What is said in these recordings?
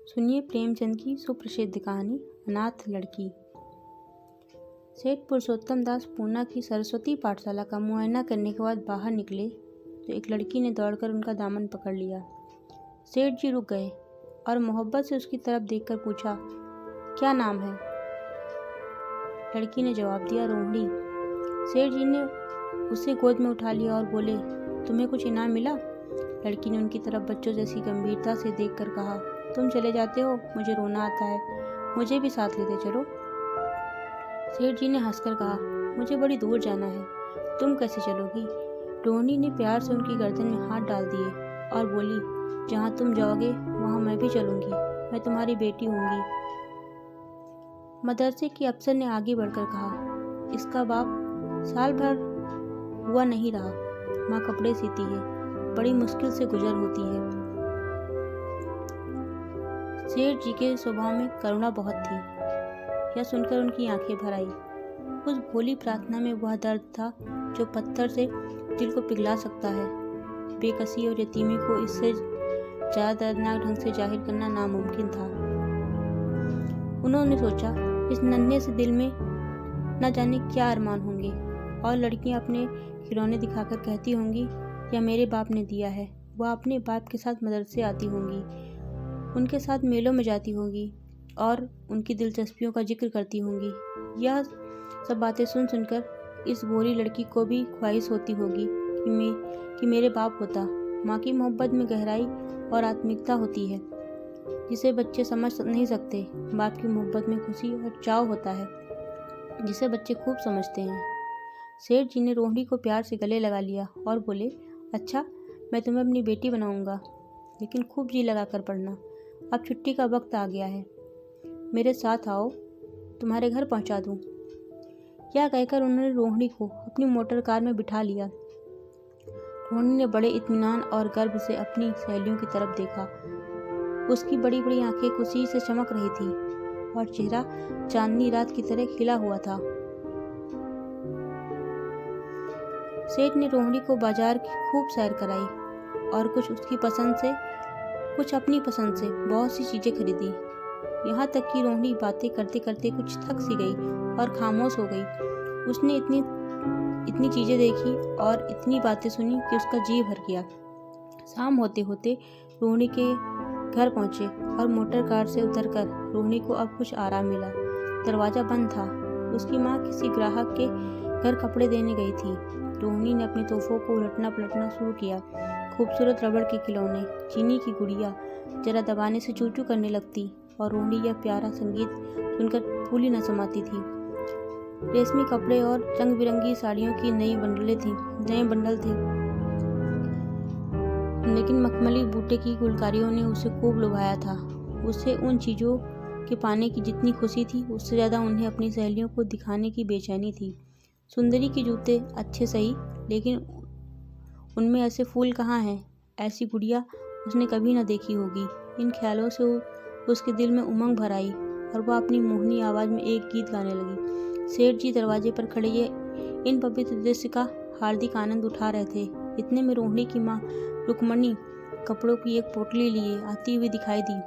सुनिए प्रेमचंद की सुप्रसिद्ध कहानी अनाथ लड़की। सेठ पुरुषोत्तम दास पूना की सरस्वती पाठशाला का मुआयना करने के बाद बाहर निकले तो एक लड़की ने दौड़कर उनका दामन पकड़ लिया। सेठ जी रुक गए और मोहब्बत से उसकी तरफ देखकर पूछा, क्या नाम है? लड़की ने जवाब दिया, रोहिणी। सेठ जी ने उसे गोद में उठा लिया और बोले, तुम्हें कुछ इनाम मिला? लड़की ने उनकी तरफ बच्चों जैसी गंभीरता से देखकर कहा, तुम चले जाते हो, मुझे रोना आता है, मुझे भी साथ लेते चलो। सेठ जी ने हंसकर कहा, मुझे बड़ी दूर जाना है, तुम कैसे चलोगी? रोहिणी ने प्यार से उनकी गर्दन में हाथ डाल दिए और बोली, जहाँ तुम जाओगे वहाँ मैं भी चलूंगी, मैं तुम्हारी बेटी होंगी। मदरसे के अफसर ने आगे बढ़कर कहा, इसका बाप साल भर हुआ नहीं रहा, माँ कपड़े सीती है, बड़ी मुश्किल से गुजर होती है। सेठ जी के स्वभाव में करुणा बहुत थी। यह सुनकर उनकी आंखें भर आई। उस भोली प्रार्थना में वह दर्द था जो पत्थर से दिल को पिघला सकता है। बेकसी और यतीमी को इससे ज़्यादा दर्दनाक ढंग से जाहिर करना नामुमकिन था। उन्होंने सोचा, इस नन्हे से दिल में न जाने क्या अरमान होंगे और लड़कियां अपने खिलौने दिखाकर कहती होंगी, या मेरे बाप ने दिया है। वह अपने बाप के साथ मदरसे आती होंगी, उनके साथ मेलों में जाती होंगी और उनकी दिलचस्पियों का जिक्र करती होंगी। यह सब बातें सुन सुनकर इस भोली लड़की को भी ख्वाहिश होती होगी कि मेरे बाप होता। माँ की मोहब्बत में गहराई और आत्मिकता होती है जिसे बच्चे समझ नहीं सकते। बाप की मोहब्बत में खुशी और चाव होता है जिसे बच्चे खूब समझते हैं। सेठ जी ने रोहिणी को प्यार से गले लगा लिया और बोले, अच्छा, मैं तुम्हें अपनी बेटी बनाऊंगा, लेकिन खूब जी लगा कर पढ़ना। अब छुट्टी का वक्त आ गया है, मेरे साथ आओ, तुम्हारे घर पहुंचा दूं। यह कहकर उन्होंने रोहिणी को अपनी मोटर कार में बिठा लिया। रोहिणी ने बड़े इत्मीनान और गर्व से अपनी सहेलियों की तरफ देखा। उसकी बड़ी बड़ी आंखें खुशी से चमक रही थी और चेहरा चांदनी रात की तरह खिला हुआ था। सेठ ने रोहिणी को बाजार की खूब सैर कराई और कुछ उसकी पसंद से, कुछ अपनी पसंद से बहुत सी चीजें खरीदी। यहाँ तक कि रोहिणी बातें करते करते कुछ थक सी गई और खामोश हो गई। उसने इतनी चीजें देखी और इतनी बातें सुनी कि उसका जी भर गया। शाम होते होते रोहिणी के घर पहुंचे और मोटर कार से उतरकर रोहिणी को अब कुछ आराम मिला। दरवाजा बंद था। उसकी माँ किसी ग्राहक के घर कपड़े देने गई थी। रोहिणी ने अपने तोहफों को उलटना पलटना शुरू किया। खूबसूरत रबड़ के खिलौने, चीनी की गुड़िया जरा दबाने से चू चू करने लगती और रोहिणी यह प्यारा संगीत सुनकर फूली न समाती थी। रेशमी कपड़े और रंग बिरंगी साड़ियों की नए बंडल थे, लेकिन मखमली बूटे की गुलकारियों ने उसे खूब लुभाया था। उसे उन चीज़ों के पाने की जितनी खुशी थी, उससे ज़्यादा उन्हें अपनी सहेलियों को दिखाने की बेचैनी थी। सुंदरी के जूते अच्छे सही, लेकिन उनमें ऐसे फूल कहाँ हैं? ऐसी गुड़िया उसने कभी न देखी होगी। इन ख्यालों से उसके दिल में उमंग भर आई और वह अपनी मोहनी आवाज़ में एक गीत गाने लगी। सेठ जी दरवाजे पर खड़े इन पवित्र दृश्य का हार्दिक आनंद उठा रहे थे। इतने में रोहिणी की माँ रुक्मणी कपड़ों की एक पोटली लिए आती हुई दिखाई दी।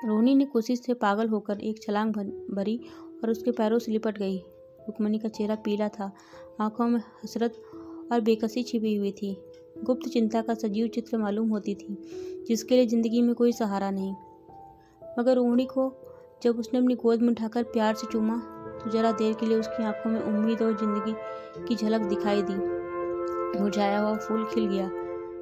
रोहिणी ने खुशी से पागल होकर एक छलांग भरी और उसके पैरों से लिपट गई। रुक्मणी का चेहरा पीला था, आंखों में हसरत और बेकसी छिपी हुई थी। गुप्त चिंता का सजीव चित्र मालूम होती थी, जिसके लिए जिंदगी में कोई सहारा नहीं। मगर रोहिणी को जब उसने अपनी गोद में उठाकर प्यार से चूमा तो जरा देर के लिए उसकी आंखों में उम्मीद और जिंदगी की झलक दिखाई दी। मुरझाया हुआ फूल खिल गया।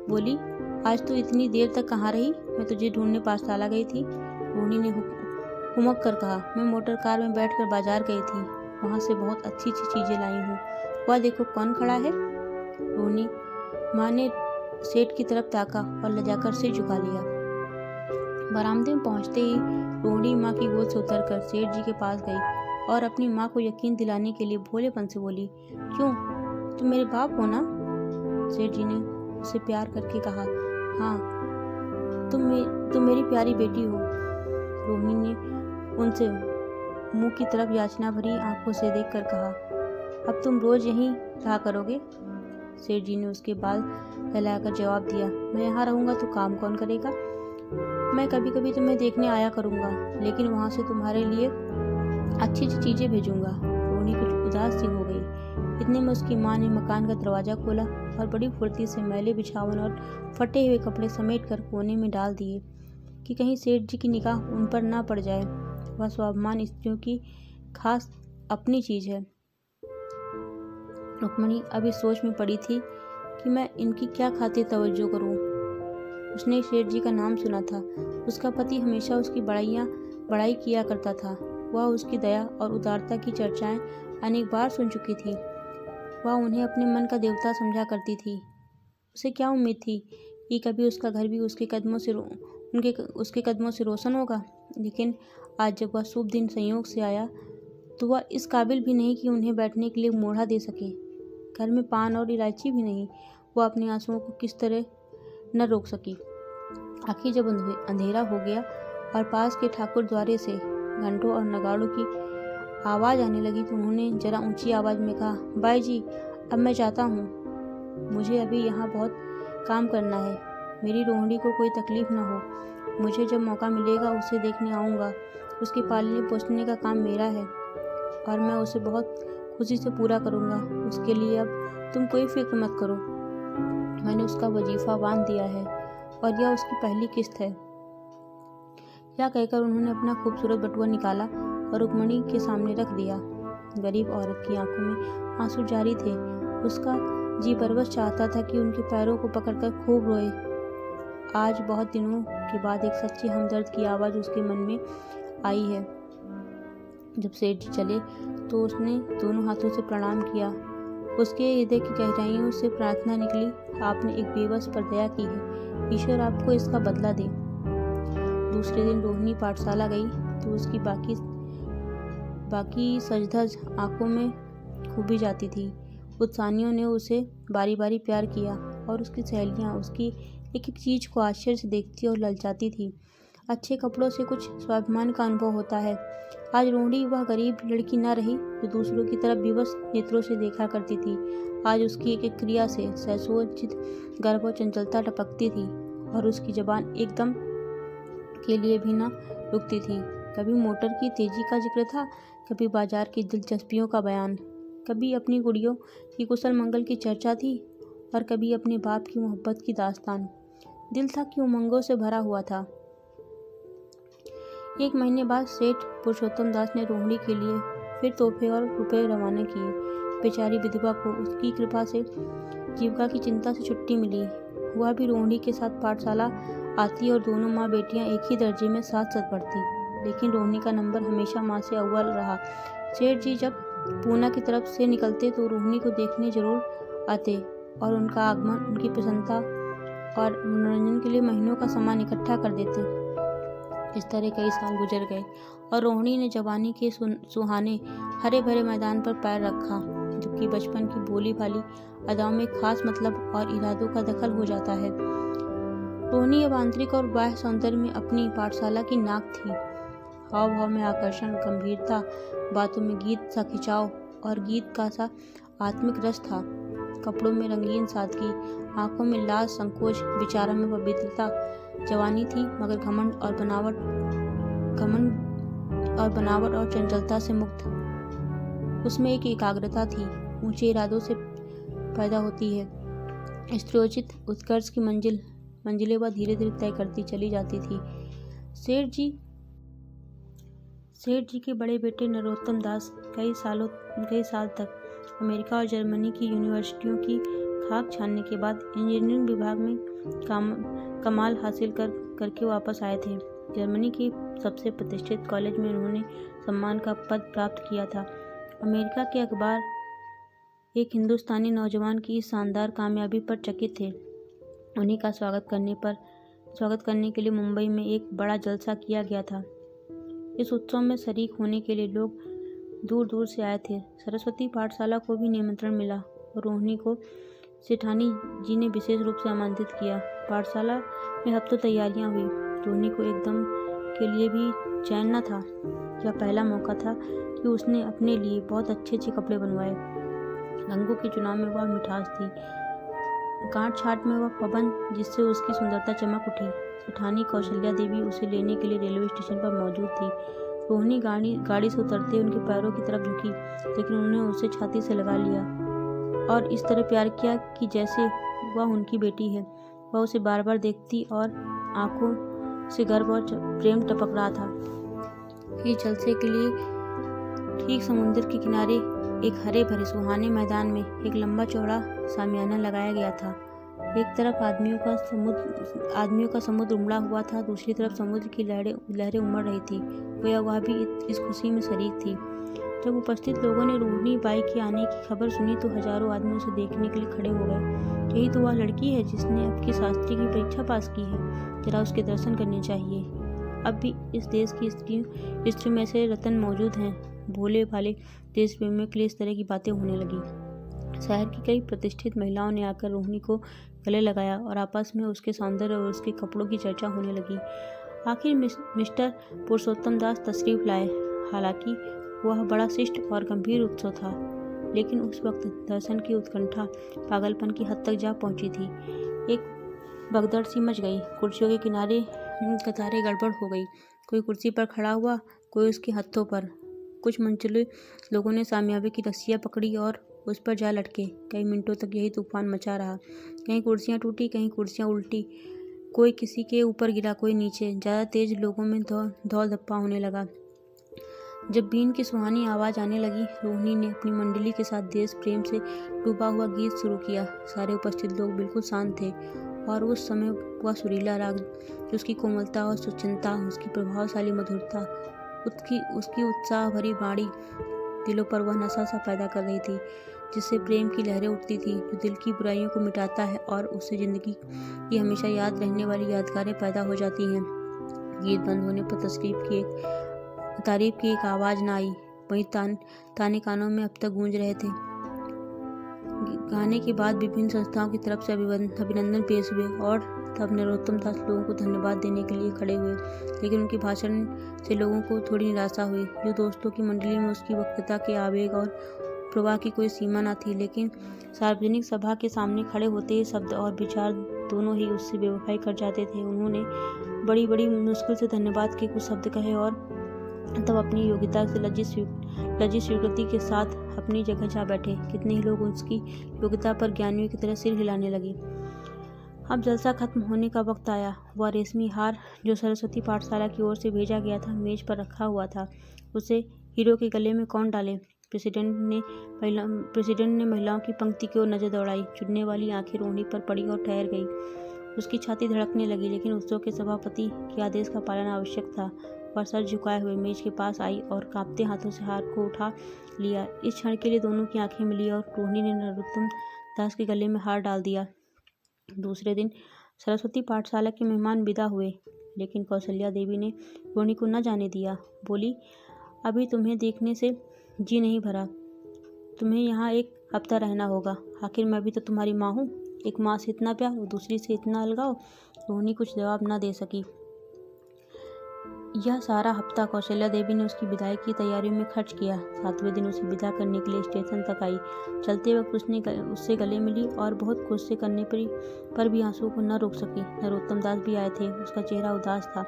बोली, आज तू इतनी देर तक कहाँ रही? मैं तुझे ढूंढने पाठशाला गई थी। रोहिणी ने हुमक कर कहा, मैं मोटर कार में बैठकर बाजार गई थी, वहाँ से बहुत अच्छी अच्छी चीजें लाई हूँ। वह देखो कौन खड़ा है। रोहिणी माँ ने सेठ की तरफ ताका और लजाकर सिर झुका लिया। बरामदे में पहुंचते ही रोहिणी माँ की गोद से उतरकर सेठ जी के पास गई और अपनी माँ को यकीन दिलाने के लिए भोलेपन से बोली, क्यों, तुम मेरे बाप हो ना? सेठ जी ने उसे प्यार करके कहा, हाँ, तुम मेरी प्यारी बेटी हो। रोहिणी ने उनसे मुंह की तरफ याचना भरी आंखों से देखकर कहा, अब तुम रोज यहीं रहा करोगे? सेठ जी ने उसके बाल फैलाकर जवाब दिया, मैं यहाँ रहूँगा तो काम कौन करेगा? मैं कभी कभी तुम्हें देखने आया करूँगा, लेकिन वहाँ से तुम्हारे लिए अच्छी अच्छी चीज़ें भेजूंगा। रोहिणी कुछ उदास सी हो गई। इतने में उसकी माँ ने मकान का दरवाज़ा खोला और बड़ी फुर्ती से मैले बिछावन और फटे हुए कपड़े समेट कर कोने में डाल दिए कि कहीं सेठ जी की निगाह उन पर ना पड़ जाए। वह स्वाभिमान स्त्रियों की खास अपनी चीज़ है। रुक्मणी अभी सोच में पड़ी थी कि मैं इनकी क्या खातिर तवज्जो करूं। उसने सेठ जी का नाम सुना था। उसका पति हमेशा उसकी बड़ाई किया करता था। वह उसकी दया और उदारता की चर्चाएं अनेक बार सुन चुकी थी। वह उन्हें अपने मन का देवता समझा करती थी। उसे क्या उम्मीद थी कि कभी उसका घर भी उसके कदमों से रोशन होगा। लेकिन आज जब वह शुभ दिन संयोग से आया तो वह इस काबिल भी नहीं कि उन्हें बैठने के लिए मोढ़ा दे सके। घर में पान और इलायची भी नहीं। वह अपने आंसुओं को किस तरह न रोक सकी। आखिर जब अंधेरा हो गया और पास के ठाकुर द्वारे से घंटों और नगाड़ों की आवाज़ आने लगी तो उन्होंने जरा ऊंची आवाज़ में कहा, बाई जी, अब मैं जाता हूँ। मुझे अभी यहाँ बहुत काम करना है। मेरी रोहिणी को कोई तकलीफ ना हो। मुझे जब मौका मिलेगा उसे देखने आऊँगा। उसके पालने पोसने का काम मेरा है और मैं उसे बहुत खुशी से पूरा करूँगा। उसके लिए अब तुम कोई फिक्र मत करो। मैंने उसका वजीफा बांध दिया है और यह उसकी पहली किस्त है। यह कहकर उन्होंने अपना खूबसूरत बटुआ निकाला और रुक्मणी के सामने रख दिया। गरीब औरत की आंखों में आंसू जारी थे। उसका जी बरबस चाहता था कि उनके पैरों को पकड़कर खूब रोए। आज बहुत दिनों के बाद एक सच्ची हमदर्द की आवाज़ उसके मन में आई है। जब सेठ जी चले तो उसने दोनों हाथों से प्रणाम किया। उसके हृदय की गहराइयों से प्रार्थना निकली, आपने एक बेबस पर दया की है, ईश्वर आपको इसका बदला दे। दूसरे दिन रोहिणी पाठशाला गई तो उसकी बाकी सजधज आंखों में खूबी जाती थी। उत्साहियों ने उसे बारी बारी प्यार किया और उसकी सहेलियां उसकी एक एक चीज़ को आश्चर्य से देखती और ललचाती थी। अच्छे कपड़ों से कुछ स्वाभिमान का अनुभव होता है। आज रोहिणी वह गरीब लड़की न रही जो दूसरों की तरफ विवश नेत्रों से देखा करती थी। आज उसकी एक एक क्रिया से सहसोचित गर्व और चंचलता टपकती थी और उसकी जबान एकदम के लिए भी न रुकती थी। कभी मोटर की तेजी का जिक्र था, कभी बाजार की दिलचस्पियों का बयान, कभी अपनी गुड़ियों की कुशल मंगल की चर्चा थी और कभी अपने बाप की मोहब्बत की दास्तान। दिल था कि उमंगों से भरा हुआ था। एक महीने बाद सेठ पुरुषोत्तम दास ने रोहिणी के लिए फिर तोहफे और रुपए रवाना किए। बेचारी विधवा को उसकी कृपा से जीविका की चिंता से छुट्टी मिली। वह भी रोहिणी के साथ पाठशाला आती और दोनों माँ बेटियां एक ही दर्जे में साथ साथ पढ़ती। लेकिन रोहिणी का नंबर हमेशा माँ से अव्वल रहा। सेठ जी जब पूना की तरफ से निकलते तो रोहिणी को देखने जरूर आते और उनका आगमन उनकी प्रसन्नता और मनोरंजन के लिए महीनों का सामान इकट्ठा कर देते। इस तरह कई साल गुजर गए और रोहिणी ने जवानी के सुहाने हरे भरे मैदान पर पैर रखा, जबकि बचपन की भोली भाली अदाओं में खास मतलब और इरादों का दखल हो जाता है। रोहिणी अब आंतरिक और बाह्य सौंदर्य में अपनी पाठशाला की नाक थी। हाव भाव में आकर्षण, गंभीरता, बातों में गीत सा खिंचाव और गीत का सा आत्मिक रस था। कपड़ों में रंगीन सादगी, आंखों में लाज संकोच, विचारों में पवित्रता। जवानी थी मगर घमंड और बनावट और चंचलता से मुक्त। उसमें एक एकाग्रता थी, ऊंचे इरादों से पैदा होती है। स्त्रोचित उत्कर्ष की मंजिलें वह धीरे धीरे तय करती चली जाती थी। सेठ जी के बड़े बेटे नरोत्तम दास कई साल तक अमेरिका और जर्मनी की यूनिवर्सिटियों की खाक छानने के बाद इंजीनियरिंग विभाग में कमाल हासिल करके वापस आए थे। जर्मनी के सबसे प्रतिष्ठित कॉलेज में उन्होंने सम्मान का पद प्राप्त किया था। अमेरिका के अखबार एक हिंदुस्तानी नौजवान की इस शानदार कामयाबी पर चकित थे। उन्हीं का स्वागत करने के लिए मुंबई में एक बड़ा जलसा किया गया था। इस उत्सव में शरीक होने के लिए लोग दूर दूर से आए थे। सरस्वती पाठशाला को भी निमंत्रण मिला और रोहिणी को सेठानी जी ने विशेष रूप से आमंत्रित किया। पाठशाला में हफ्तों तैयारियां हुई। रोहिणी को एकदम के लिए भी चैन न था। यह पहला मौका था कि उसने अपने लिए बहुत अच्छे कपड़े बनवाए। रंगों के चुनाव में वह मिठास थी, गांठ छाट में वह पवन जिससे उसकी सुंदरता चमक उठी। ठानी कौशल्या देवी उसे लेने के लिए रेलवे स्टेशन पर मौजूद थी। रोहिणी गाड़ी से उतरते उनके पैरों की तरफ झुकी, लेकिन उन्होंने उसे छाती से लगा लिया और इस तरह प्यार किया कि जैसे वह उनकी बेटी है। वह उसे बार बार देखती और आंखों से गर्व और प्रेम टपक रहा था। इस जलसे के लिए ठीक समुद्र के किनारे एक हरे भरे सुहाने मैदान में एक लंबा चौड़ा शामियाना लगाया गया था। एक तरफ आदमियों का समुद्र उमड़ा हुआ था, दूसरी तरफ समुद्र की लहरें उमड़ रही थी। वह भी इस खुशी में शरीक थी। जब उपस्थित लोगों ने रोहिणी बाई के आने की खबर सुनी तो हजारों आदमी उसे देखने के लिए खड़े हो गए। यही तो वह लड़की है जिसने अब की शास्त्री की परीक्षा पास की है, जरा उसके दर्शन करने चाहिए। अब भी इस देश की स्त्रियों में ऐसे रतन मौजूद हैं। भोले भाले देश प्रेमियों के लिए इस तरह की बातें होने लगी। शहर की कई प्रतिष्ठित महिलाओं ने आकर रोहिणी को गले लगाया और आपस में उसके सौंदर्य और उसके कपड़ों की चर्चा होने लगी। आखिर मिस्टर पुरुषोत्तम दास तशरीफ लाए। हालांकि वह बड़ा शिष्ट और गंभीर उत्सव था, लेकिन उस वक्त दर्शन की उत्कंठा पागलपन की हद तक जा पहुंची थी। एक भगदड़ सी मच गई। कुर्सियों के किनारे कतारें गड़बड़ हो गई। कोई कुर्सी पर खड़ा हुआ, कोई उसके हत्थों पर। कुछ मंचले लोगों ने सामियाबे की रस्सियाँ पकड़ी और उस पर जा लटके। कई मिनटों तक यही तूफान मचा रहा। कहीं कुर्सियाँ टूटी, कहीं कुर्सियाँ उल्टी। कोई किसी के ऊपर गिरा, कोई नीचे। ज़्यादा तेज लोगों में धौल धप्पा होने लगा। जब बीन की सुहानी आवाज़ आने लगी, रोहिणी ने अपनी मंडली के साथ देश प्रेम से डूबा हुआ गीत शुरू किया। सारे उपस्थित लोग बिल्कुल शांत थे और उस समय वह सुरीला राग, जो उसकी कोमलता और स्वच्छंदता, उसकी प्रभावशाली मधुरता, उसकी उत्साह भरी बाणी दिलों पर वह नशा सा पैदा कर रही थी, जिससे प्रेम की लहरें उठती थी, जो दिल की बुराइयों को मिटाता है और उससे जिंदगी की हमेशा याद रहने वाली यादगारें पैदा हो जाती हैं। गीत बंद होने पर तारीफ की एक आवाज़ न आई। वहीं ताने कानों में अब तक गूंज रहे थे। गाने के बाद विभिन्न संस्थाओं की तरफ से अभिनंदन पेश हुए और तब नरोत्तम दास लोगों को धन्यवाद देने के लिए खड़े हुए। लेकिन उनके भाषण से लोगों को थोड़ी निराशा हुई। जो दोस्तों की मंडली में उसकी वक्तृता के आवेग और प्रवाह की कोई सीमा न थी, लेकिन सार्वजनिक सभा के सामने खड़े होते ही शब्द और विचार दोनों ही उससे बेवफाई कर जाते थे। उन्होंने बड़ी मुश्किल से धन्यवाद के कुछ शब्द कहे और तब अपनी योग्यता से लज्जित स्वीकृति के साथ अपनी जगह जा बैठे। कितने ही लोग उसकी योग्यता पर ज्ञानियों की तरह सिर हिलाने लगे। अब जलसा खत्म होने का वक्त आया। वह रेशमी हार जो सरस्वती पाठशाला की ओर से भेजा गया था मेज पर रखा हुआ था। उसे हीरो के गले में कौन डाले? प्रेसिडेंट ने महिलाओं की पंक्ति की ओर नजर दौड़ाई। चुनने वाली आंखें रोहिणी पर पड़ी और ठहर गई। उसकी छाती धड़कने लगी, लेकिन उत्सव के सभापति के आदेश का पालन आवश्यक था। वह सर झुकाए हुए मेज के पास आई और कांपते हाथों से हार को उठा लिया। इस क्षण के लिए दोनों की आंखें मिली और रोहिणी ने नरोत्तम दास के गले में हार डाल दिया। दूसरे दिन सरस्वती पाठशाला के मेहमान विदा हुए, लेकिन कौशल्या देवी ने रोहिणी को न जाने दिया। बोली, अभी तुम्हें देखने से जी नहीं भरा। तुम्हें यहाँ एक हफ्ता रहना होगा। आखिर मैं भी तो तुम्हारी माँ हूँ। एक माँ से इतना प्यार और दूसरी से इतना अलगाव। रोहिणी कुछ जवाब न दे सकी। यह सारा हफ्ता कौशल्या देवी ने उसकी विदाई की तैयारियों में खर्च किया। 7वें दिन उसे विदा करने के लिए स्टेशन तक आई। चलते वक्त उससे गले मिली और बहुत कोशिश करने पर भी आंसुओं को न रोक सकी। नरोत्तम दास भी आए थे। उसका चेहरा उदास था।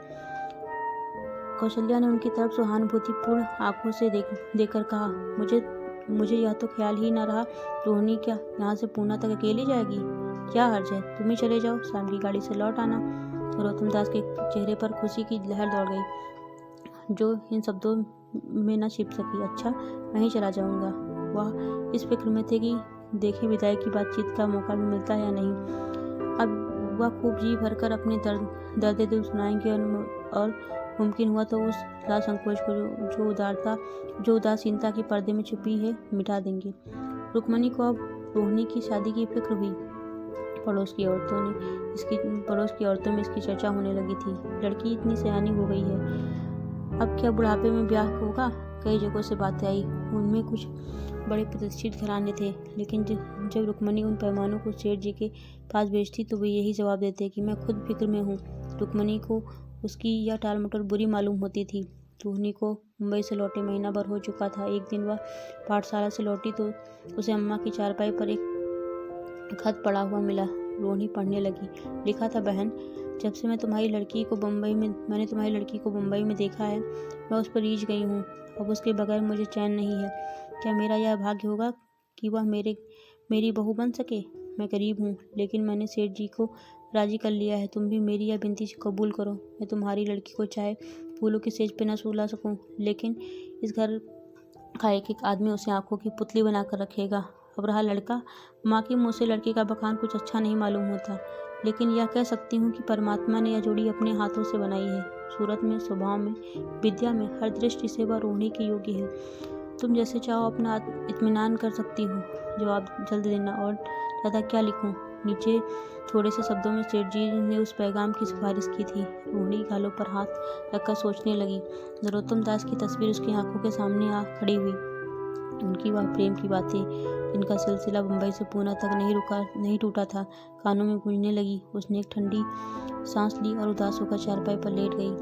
कौशल्या ने उनकी तरफ सहानुभूतिपूर्ण आंखों से देखकर कहा, मुझे यह तो ख्याल ही न रहा। रोहिणी क्या यहाँ से पूना तक अकेली जाएगी? क्या हर्ज है, तुम ही चले जाओ, शाम की गाड़ी से लौट आना। नरोत्तम दास के चेहरे पर खुशी की लहर दौड़ गई, जो इन शब्दों में न छिप सकी। अच्छा, मैं ही चला जाऊंगा। वह इस फिक्र में थे कि देखें विदाई की बातचीत का मौका भी मिलता है या नहीं। अब वह खूब जी भरकर अपने दर्द दिल सुनाएंगे और मुमकिन हुआ तो उस लाज संकोच को जो उदासीनता के पर्दे में छुपी है मिटा देंगे। रुक्मणी को अब रोहिणी की शादी की फिक्र हुई। पड़ोस की औरतों में इसकी चर्चा होने लगी थी। लड़की इतनी सयानी हो गई है, अब क्या बुढ़ापे में ब्याह होगा? कई जगहों से बातें आई। उनमें कुछ बड़े प्रतिष्ठित घराने थे, लेकिन जब रुक्मणी उन पैमानों को सेठ जी के पास भेजती तो वे यही जवाब देते कि मैं खुद फिक्र में हूँ। रुक्मणी को उसकी यह टाल मटोल बुरी मालूम होती थी। रोहिणी को मुंबई से लौटे महीना भर हो चुका था। एक दिन वह पाठशाला से लौटी तो उसे अम्मा की चारपाई पर एक खत पड़ा हुआ मिला। रोहिणी पढ़ने लगी। लिखा था, बहन, जब से मैंने तुम्हारी लड़की को बम्बई में देखा है, मैं उस पर रीझ गई हूँ। अब उसके बगैर मुझे चैन नहीं है। क्या मेरा यह भाग्य होगा कि वह मेरी बहू बन सके? मैं गरीब हूँ, लेकिन मैंने सेठ जी को राजी कर लिया है। तुम भी मेरी यह विनती कबूल करो। मैं तुम्हारी लड़की को चाहे फूलों की सेज पे न सुला सकूं, लेकिन इस घर का एक आदमी उसे आंखों की पुतली बनाकर रखेगा। अब रहा लड़का, माँ के मुँह से लड़के का बखान कुछ अच्छा नहीं मालूम होता, लेकिन यह कह सकती हूँ कि परमात्मा ने यह जोड़ी अपने हाथों से बनाई है। सूरत में, स्वभाव में, विद्या में, हर दृष्टि से वह रोहिणी की योग्य है। तुम जैसे चाहो अपना इत्मीनान कर सकती हो। जवाब जल्द देना। और ज़्यादा क्या लिखूं? नीचे थोड़े से शब्दों में सेठ जी ने उस पैगाम की सिफारिश की थी। रोहिणी गालों पर हाथ रखकर सोचने लगी। नरोत्तम दास की तस्वीर उसकी आंखों के सामने आ खड़ी हुई। उनकी वह प्रेम की बातें, जिनका सिलसिला बम्बई से पूना तक नहीं टूटा था, कानों में गूंजने लगी। उसने एक ठंडी सांस ली और उदास होकर चारपाई पर लेट गई।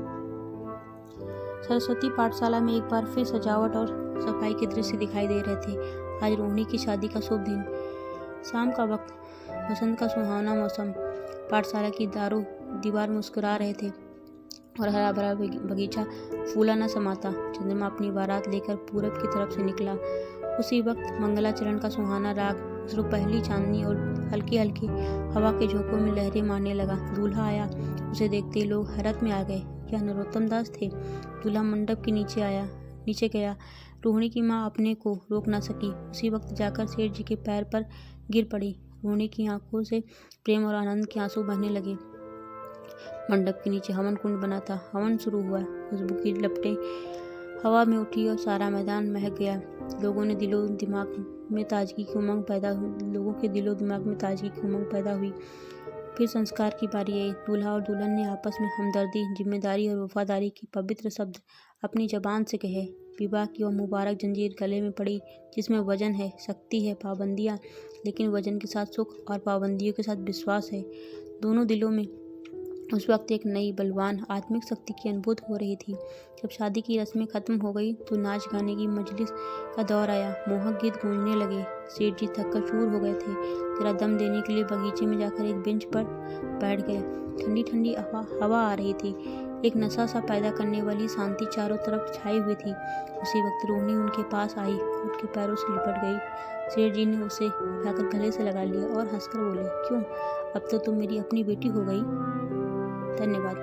सरस्वती पाठशाला में एक बार फिर सजावट और सफाई के दृश्य दिखाई दे रहे थे। आज रोहिणी की शादी का शुभ दिन, शाम का वक्त, बसंत का सुहावना मौसम। पाठशाला की दीवार मुस्कुरा रहे थे और हरा भरा बगीचा फूला न समाता। चंद्रमा अपनी बारात लेकर पूरब की तरफ से निकला। उसी वक्त मंगलाचरण का सुहाना राग उसको पहली चांदनी और हल्की हल्की हवा के झोंकों में लहरें मारने लगा। दूल्हा आया। उसे देखते ही लोग हैरत में आ गए। क्या नरोत्तम दास थे? दूल्हा मंडप के नीचे गया। रोहिणी की माँ अपने को रोक न सकी। उसी वक्त जाकर सेठ जी के पैर पर गिर पड़ी। रोहिणी की आंखों से प्रेम और आनंद के आंसू बहने लगे। मंडप के नीचे हवन कुंड बना था। हवन शुरू हुआ। खुशबू की लपटें हवा में उठी और सारा मैदान महक गया। लोगों के दिलो दिमाग में ताजगी की उमंग पैदा हुई। फिर संस्कार की बारी आई। दूल्हा और दुल्हन ने आपस में हमदर्दी, जिम्मेदारी और वफादारी के पवित्र शब्द अपनी जबान से कहे। विवाह की वह मुबारक जंजीर गले में पड़ी, जिसमें वजन है, शक्ति है, पाबंदियाँ, लेकिन वजन के साथ सुख और पाबंदियों के साथ विश्वास है। दोनों दिलों में उस वक्त एक नई बलवान आत्मिक शक्ति की अनुभूति हो रही थी। जब शादी की रस्में खत्म हो गई तो नाच गाने की मजलिस का दौर आया। मोहक गीत गूंजने लगे। सेठ जी थककर चूर हो गए थे। जरा दम देने के लिए बगीचे में जाकर एक बेंच पर बैठ गए। ठंडी ठंडी हवा आ रही थी। एक नशा सा पैदा करने वाली शांति चारों तरफ छाई हुई थी। उसी वक्त रोहिणी उनके पास आई, उनके पैरों से लिपट गई। सेठ जी ने उसे उठाकर गले से लगा लिया और हंसकर बोले, क्यों, अब तो तुम मेरी अपनी बेटी हो गई। धन्यवाद।